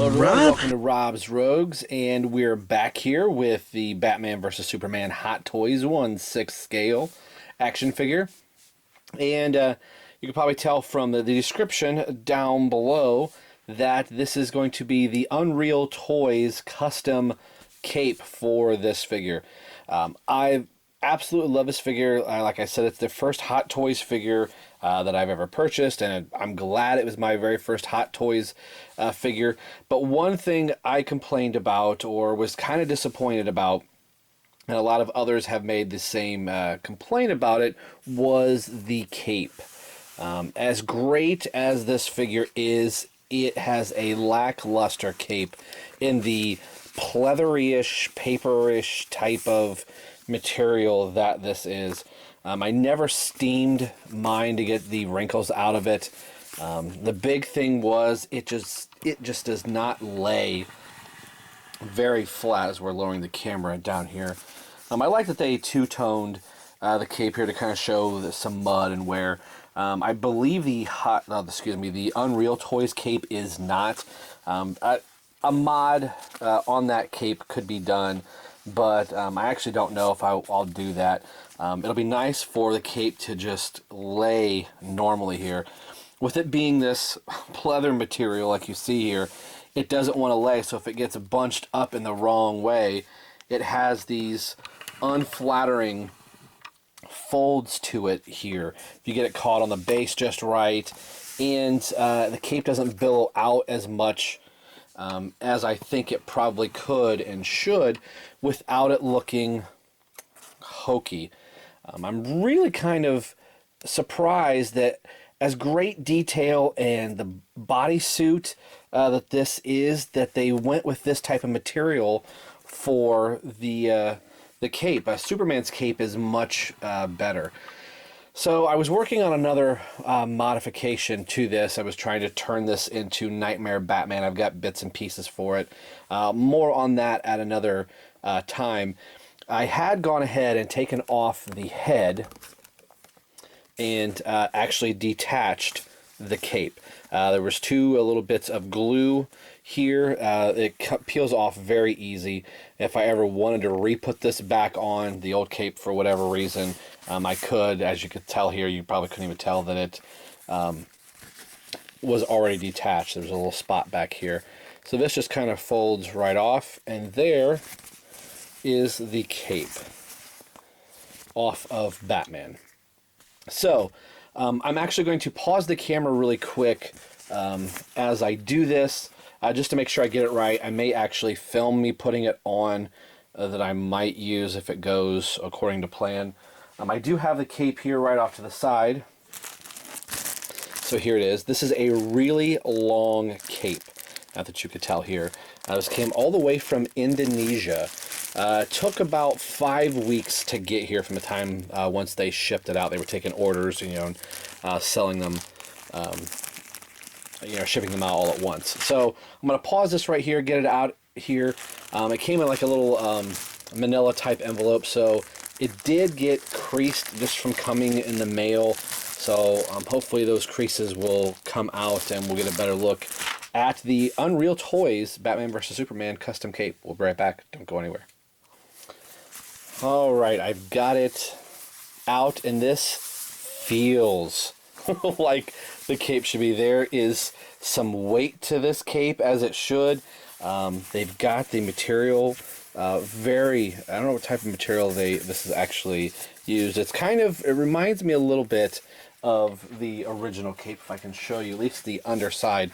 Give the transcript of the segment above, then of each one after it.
Welcome to Rob's Rogues, and we're back here with the Batman vs. Superman Hot Toys 1/6 scale action figure. And you can probably tell from the description down below that this is going to be the Unreal Toys custom cape for this figure. I absolutely love this figure. Like I said, it's the first Hot Toys figure that I've ever purchased, and I'm glad it was my very first Hot Toys figure. But one thing I complained about, or was kind of disappointed about, and a lot of others have made the same complaint about it, was the cape. As great as this figure is, it has a lackluster cape in the pleathery-ish, paperish type of material that this is. I never steamed mine to get the wrinkles out of it. The big thing was it just does not lay very flat as we're lowering the camera down here. I like that they two-toned the cape here to kind of show some mud and wear. I believe the the Unreal Toys cape is not. A mod on that cape could be done, but I actually don't know if I'll do that. It'll be nice for the cape to just lay normally here. With it being this pleather material like you see here, it doesn't want to lay, so if it gets bunched up in the wrong way, it has these unflattering folds to it here. If you get it caught on the base just right, and the cape doesn't billow out as much as I think it probably could and should without it looking hokey. I'm really kind of surprised that as great detail and the bodysuit that this is, that they went with this type of material for the cape. Superman's cape is much better. So I was working on another modification to this. I was trying to turn this into Nightmare Batman. I've got bits and pieces for it. More on that at another time. I had gone ahead and taken off the head and actually detached the cape. There was two little bits of glue here. It peels off very easy. If I ever wanted to re-put this back on the old cape for whatever reason, I could. As you could tell here, you probably couldn't even tell that it was already detached. There's a little spot back here. So this just kind of folds right off, and there is the cape off of Batman. So I'm actually going to pause the camera really quick as I do this, just to make sure I get it right. I may actually film me putting it on that I might use if it goes according to plan. I do have the cape here right off to the side. So here it is. This is a really long cape, not that you could tell here. This came all the way from Indonesia. Took about 5 weeks to get here from the time once they shipped it out. They were taking orders, and selling them, shipping them out all at once. So I'm going to pause this right here, get it out here. It came in like a little manila type envelope, so it did get creased just from coming in the mail. So hopefully those creases will come out and we'll get a better look at the Unreal Toys Batman vs. Superman custom cape. We'll be right back. Don't go anywhere. Alright, I've got it out, and this feels like the cape should be. There is some weight to this cape, as it should. They've got the material I don't know what type of material this is actually used. It reminds me a little bit of the original cape, if I can show you, at least the underside.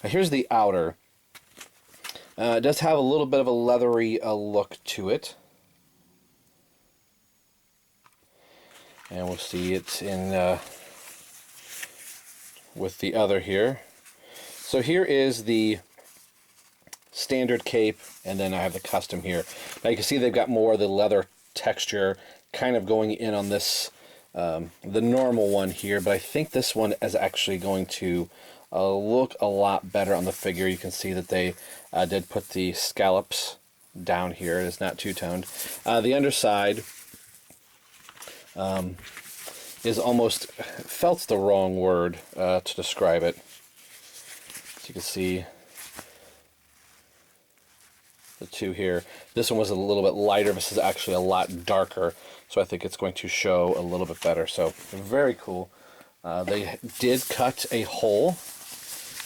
Now, here's the outer. It does have a little bit of a leathery look to it. And we'll see it in with the other here. So here is the standard cape, and then I have the custom here. Now you can see they've got more of the leather texture kind of going in on this, the normal one here, but I think this one is actually going to look a lot better on the figure. You can see that they did put the scallops down here. It is not two-toned. The underside is almost, felt's the wrong word to describe it. As you can see, the two here. This one was a little bit lighter. This is actually a lot darker, so I think it's going to show a little bit better. So very cool. They did cut a hole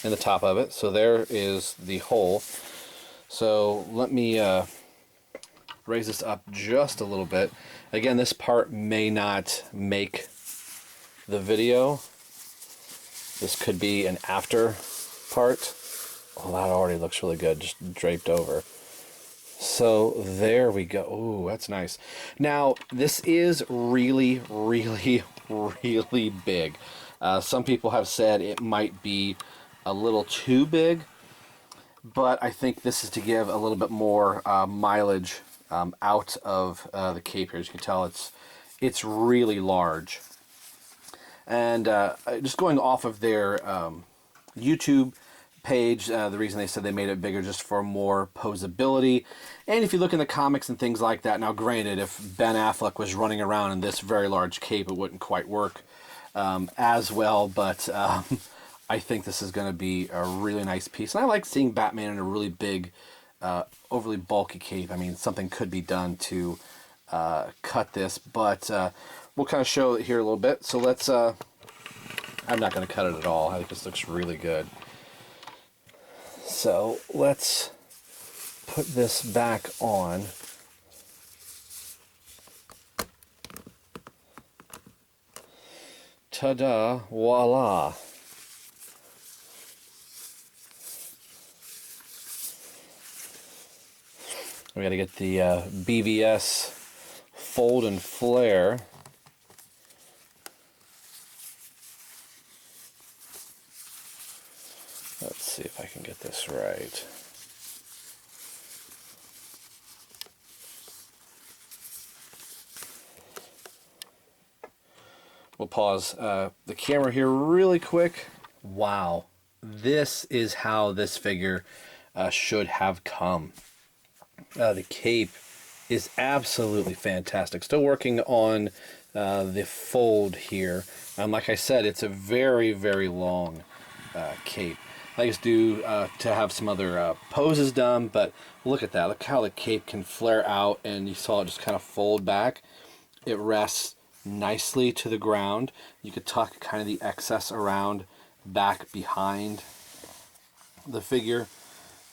in the top of it, so there is the hole. So let me raise this up just a little bit. Again, this part may not make the video. This could be an after part. Oh, that already looks really good, just draped over. So there we go. Ooh, that's nice. Now, this is really, really, really big. Some people have said it might be a little too big, but I think this is to give a little bit more mileage out of the cape here. As you can tell, it's really large. And just going off of their YouTube page, the reason they said they made it bigger just for more posability. And if you look in the comics and things like that, now granted, if Ben Affleck was running around in this very large cape, it wouldn't quite work as well, but I think this is going to be a really nice piece. And I like seeing Batman in a really big, overly bulky cape. I mean, something could be done to cut this, but we'll kind of show it here a little bit. So let's, I'm not going to cut it at all. I think this looks really good. So let's put this back on. Ta-da, voila. We got to get the BvS fold and flare. Let's see if I can get this right. We'll pause the camera here really quick. Wow, this is how this figure should have come. The cape is absolutely fantastic. Still working on the fold here. Like I said, it's a very, very long cape. I just do to have some other poses done, but look at that. Look how the cape can flare out, and you saw it just kind of fold back. It rests nicely to the ground. You could tuck kind of the excess around back behind the figure.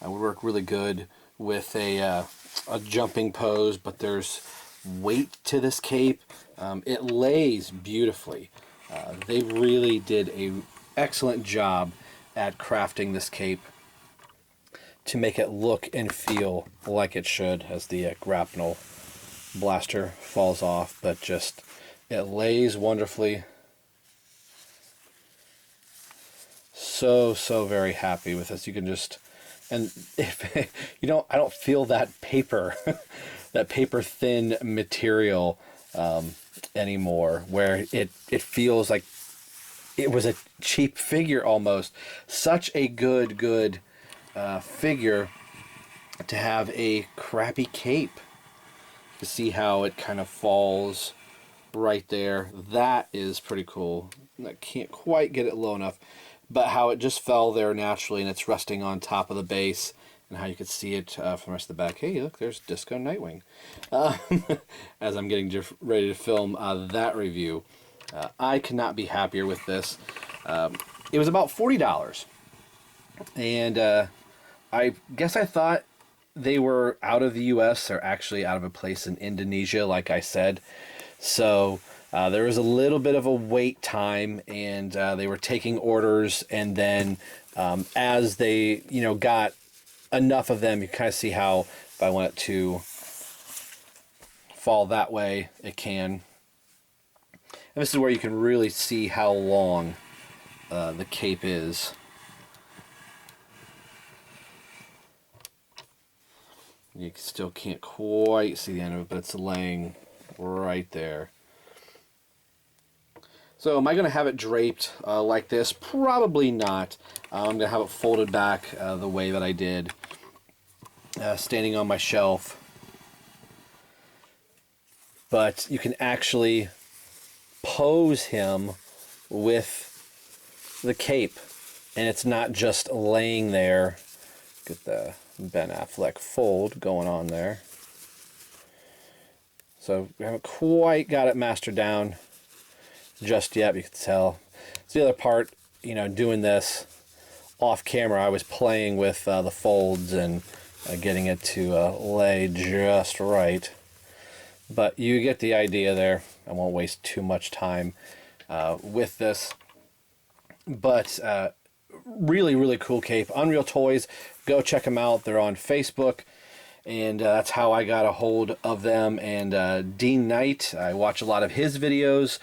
It would work really good with a jumping pose, but there's weight to this cape. It lays beautifully. They really did an excellent job at crafting this cape to make it look and feel like it should as the grapnel blaster falls off, but just it lays wonderfully. So very happy with this. You can just, and if you don't, I don't feel that paper that paper thin material anymore, where it feels like it was a cheap figure almost. Such a good figure to have a crappy cape. To see how it kind of falls right there. That is pretty cool. I can't quite get it low enough, but how it just fell there naturally, and it's resting on top of the base, and how you could see it from the rest of the back. Hey, look, there's Disco Nightwing. As I'm getting ready to film that review. I cannot be happier with this. It was about $40, and I guess I thought they were out of the U.S. They're actually out of a place in Indonesia, like I said. So there was a little bit of a wait time, and they were taking orders, and then as they got enough of them, you kind of see how if I want it to fall that way, it can. And this is where you can really see how long the cape is. You still can't quite see the end of it, but it's laying right there. So am I going to have it draped like this? Probably not. I'm going to have it folded back the way that I did standing on my shelf. But you can actually pose him with the cape, and it's not just laying there. Get the Ben Affleck fold going on there. So we haven't quite got it mastered down just yet, you can tell. It's the other part, you know, doing this off camera, I was playing with the folds and getting it to lay just right. But you get the idea there. I won't waste too much time with this. But really, really cool cape. Unreal Toys, go check them out. They're on Facebook. And that's how I got a hold of them. And Dean Knight, I watch a lot of his videos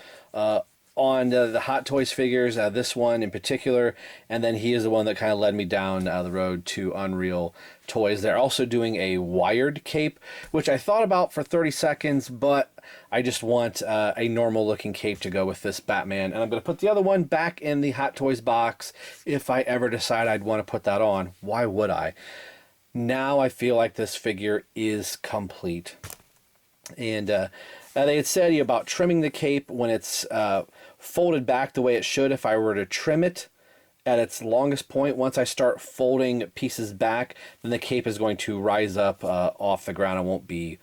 on the Hot Toys figures, this one in particular, and then he is the one that kind of led me down the road to Unreal Toys. They're also doing a wired cape, which I thought about for 30 seconds, but I just want a normal looking cape to go with this Batman, and I'm going to put the other one back in the Hot Toys box if I ever decide I'd want to put that on. Why would I? Now I feel like this figure is complete. And they had said about trimming the cape when it's folded back the way it should. If I were to trim it at its longest point, once I start folding pieces back, then the cape is going to rise up off the ground and won't be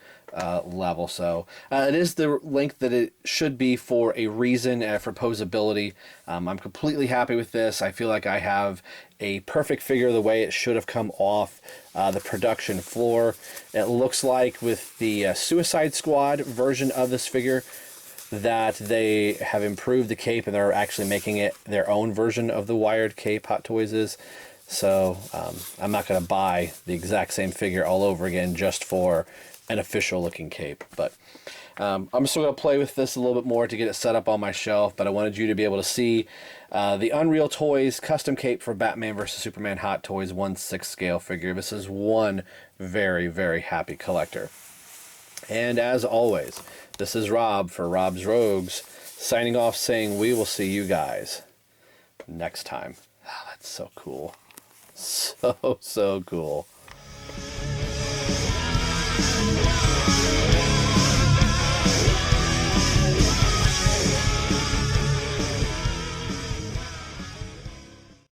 level. So it is the length that it should be for a reason, for posability. I'm completely happy with this. I feel like I have a perfect figure the way it should have come off the production floor. It looks like with the Suicide Squad version of this figure that they have improved the cape and they're actually making it their own version of the wired cape, Hot Toys is. So I'm not going to buy the exact same figure all over again just for an official looking cape. But I'm still going to play with this a little bit more to get it set up on my shelf, but I wanted you to be able to see the Unreal Toys custom cape for Batman vs. Superman Hot Toys 1/6 scale figure. This is one very, very happy collector. And as always, this is Rob for Rob's Rogues, signing off saying we will see you guys next time. Oh, that's so cool. So, so cool.